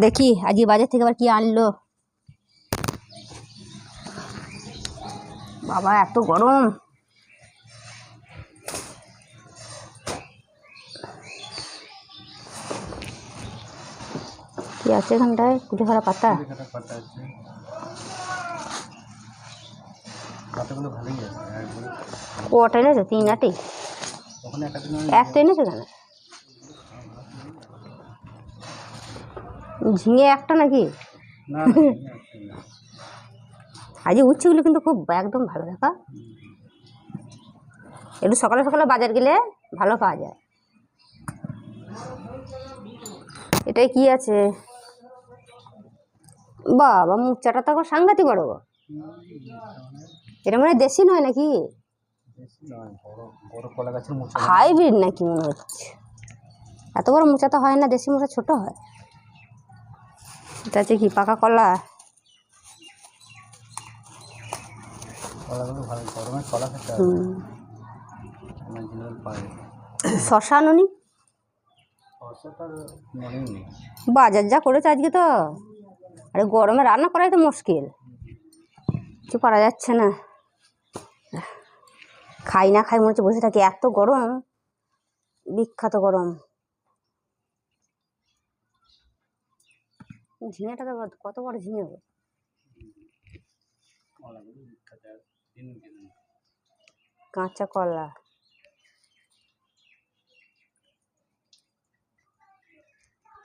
দেখি আজকে বাজার থেকে আবার কি আনলো। বাবা এত গরম। কি আছে এখানটায়? কুচে খারাপ পাতা। কটা এনেছো? 3-8টি? একটা এনেছো কেন? ঝিঙে একটা নাকি? আজকে উচ্ছেগুলো কিন্তু খুব একদম ভালো দেখা। একটু সকালে সকালে বাজার গেলে ভালো পাওয়া যায়। এটাই কি আছে? বাবা মুচাটা তো সাংঘাতিক বড়। এটা মানে দেশি নয় নাকি? হাইব্রিড নাকি মনে হচ্ছে। এত বড় মোচা তো হয় না, দেশি মোচা ছোট হয়। এটা হচ্ছে কি পাকা কলা? শশা আনুনি? বাজার যা করেছে আজকে তো, আরে গরমে রান্না করাই তো মুশকিল, কিছু করা যাচ্ছে না। খাই না খাই মনে হচ্ছে বসে থাকি, এত গরম, বিখ্যাত গরম। ঝিঙেটা তো কত বড় ঝিঙে, কাঁচা কলা।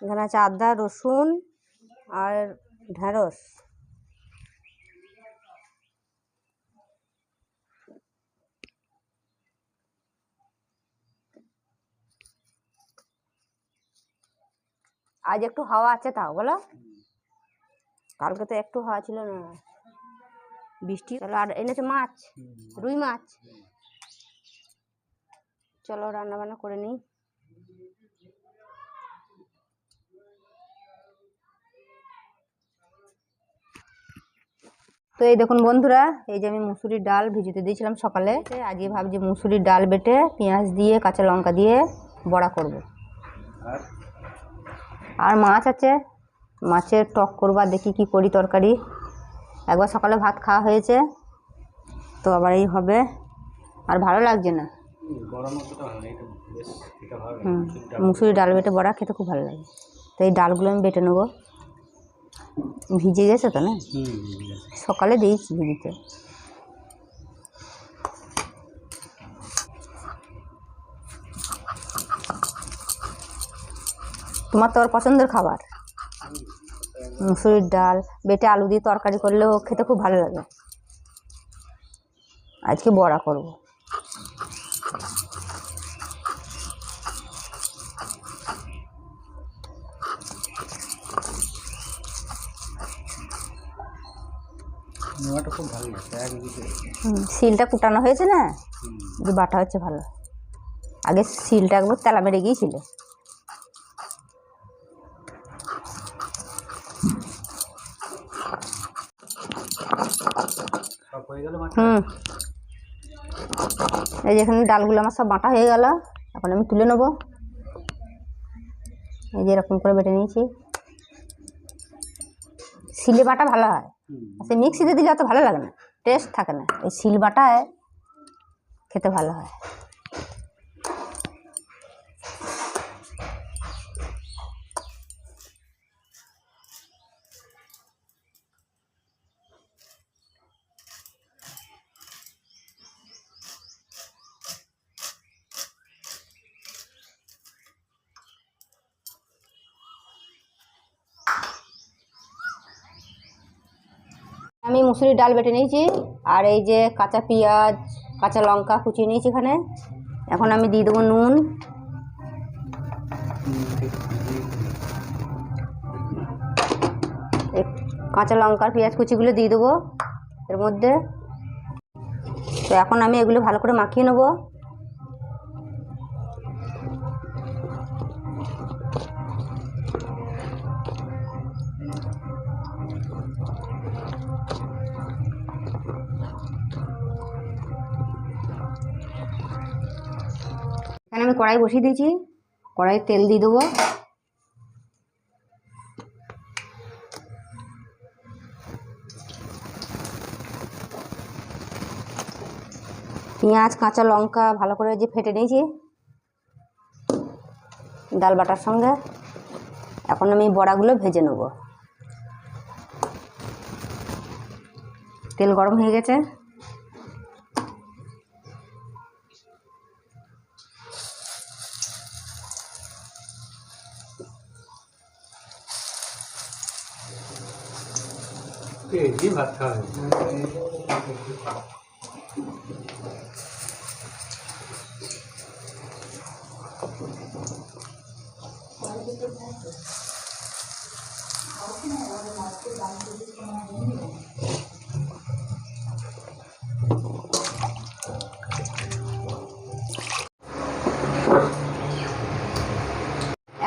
এখানে আছে আদা, রসুন আর ঢেঁড়স। আজ একটু হাওয়া আছে তাও বলো, কালকে তো একটু হাওয়া ছিল না, বৃষ্টি। চলো আর এনেছে মাছ, রুই মাছ। চলো রান্না বান্না করে নিই। তো এই দেখুন বন্ধুরা, এই যে আমি মুসুরির ডাল ভিজিতে দিয়েছিলাম সকালে। আজকে ভাবছি মুসুরির ডাল বেটে পেঁয়াজ দিয়ে কাঁচা লঙ্কা দিয়ে বড়া করব। আর মাছ আছে, মাছের টক করবা, দেখি কি করি তরকারি। একবার সকালে ভাত খাওয়া হয়েছে তো আবার এই হবে, আর ভালো লাগছে না। মুসুরির ডাল বেটে বড়া খেতে খুব ভালো লাগে। তো এই ডালগুলো আমি বেটে নেবো। ভিজে গেছে তো না, সকালে দিয়েছি ভিজিতে। তোমার তো ওর পছন্দের খাবার মুসুরির ডাল বেটে আলু দিয়ে তরকারি করলেও খেতে খুব ভালো লাগে। আজকে বড়া করব। শিলটা কুটানো হয়েছে না, যে বাটা হচ্ছে ভালো। আগে শিলটা একবার তেলা মেরে গিয়েছিল। এই যে এখানে ডালগুলো আমার সব বাটা হয়ে গেল, এখন আমি তুলে নেবো। এই যে এরকম করে বেটে নিয়েছি। শিলে বাটা ভালো হয়, সে মিক্সিতে দিলে অত ভালো লাগে না, টেস্ট থাকে না। এই শিল বাটায় খেতে ভালো হয়। আমি মুসুরির ডাল বেটে নিয়েছি, আর এই যে কাঁচা পেঁয়াজ কাঁচা লঙ্কা কুচিয়ে নিয়েছি এখানে। এখন আমি দিয়ে দেবো নুন, কাঁচা লঙ্কার পেঁয়াজ কুচিগুলো দিয়ে দেবো এর মধ্যে। তো এখন আমি এগুলো ভালো করে মাখিয়ে নেবো। এখানে আমি কড়াই বসিয়ে দিয়েছি, কড়াইয়ে তেল দিয়ে দেবো। পেঁয়াজ কাঁচা লঙ্কা ভালো করে যে ফেটে নিয়েছি ডাল বাটার সঙ্গে। এখন আমি বড়াগুলো ভেজে নেব। তেল গরম হয়ে গেছে। ভাত খাওয়া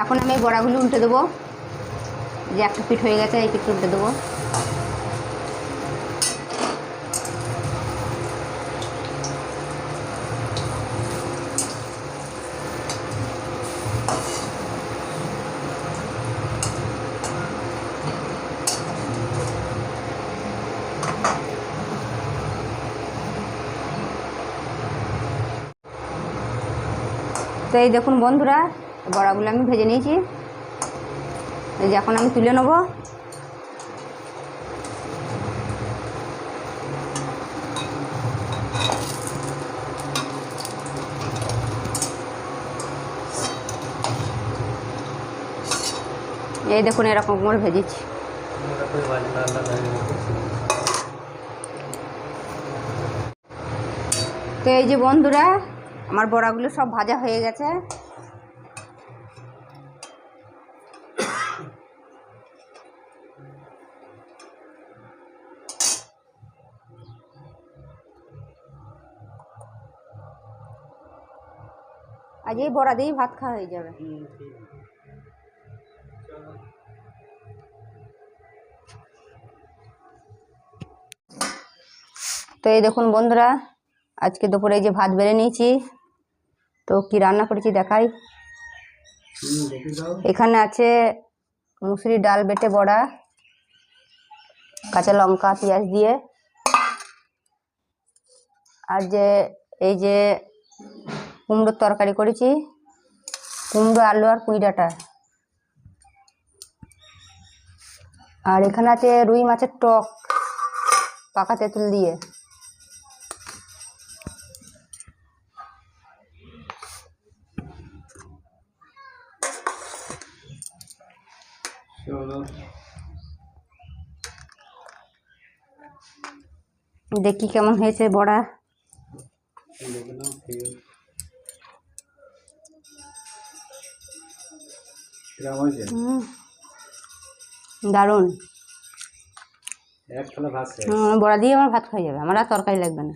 এখন আমি বড়াগুলো উল্টে দেবো। যে একটা পিঠ হয়ে গেছে, এই পিঠ উল্টে দেবো। তো এই দেখুন বন্ধুরা, বড়াগুলো আমি ভেজে নিয়েছি। এই যে এখন আমি তুলে নেব। এই দেখুন এরকম করে ভেজেছি। তো এই যে বন্ধুরা, আমার বড়াগুলো সব ভাজা হয়ে গেছে। আজ এই বড়া দিয়েই ভাত খাওয়া হয়ে যাবে। তো এই দেখুন বন্ধুরা, আজকে দুপুরে এই যে ভাত বেড়ে নিয়েছি। তো কি রান্না করেছি দেখাই। এখানে আছে মুসুরি ডাল বেটে বড়া, কাঁচা লঙ্কা পেঁয়াজ দিয়ে। আর যে এই যে কুমড়োর তরকারি করেছি, কুমড়ো আলু আর পুঁই ডাঁটা। আর এখানে আছে রুই মাছের টক পাকা তেঁতুল দিয়ে। দেখি কেমন হয়েছে বড়া। দারুণ। বড়া দিয়ে আমার ভাত খাওয়া যাবে, আমার আর তরকারি লাগবে না।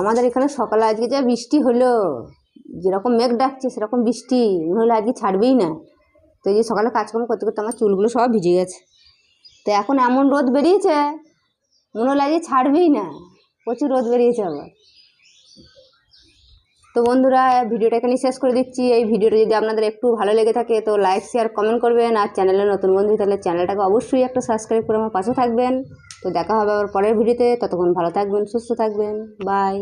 আমাদের এখানে সকালে আজকে যা বৃষ্টি হলো, যেরকম মেঘ ডাকছে সেরকম বৃষ্টি মনে হলো আজকে ছাড়বেই না। তো এই যে সকালে কাজকর্ম করতে করতে আমার চুলগুলো সব ভিজে গেছে। তো এখন এমন রোদ বেরিয়েছে, মনে হলো আজকে ছাড়বেই না, প্রচুর রোদ বেরিয়েছে আবার। তো বন্ধুরা, ভিডিওটা এখানে শেষ করে দিচ্ছি। এই ভিডিওটা যদি আপনাদের একটু ভালো লেগে থাকে তো লাইক শেয়ার কমেন্ট করবেন। আর চ্যানেলে নতুন বন্ধু তাহলে চ্যানেলটাকে অবশ্যই একটা সাবস্ক্রাইব করে আমার পাশে থাকবেন। তো দেখা হবে আবার পরের ভিডিওতে। ততক্ষণ ভালো থাকবেন, সুস্থ থাকবেন। বাই।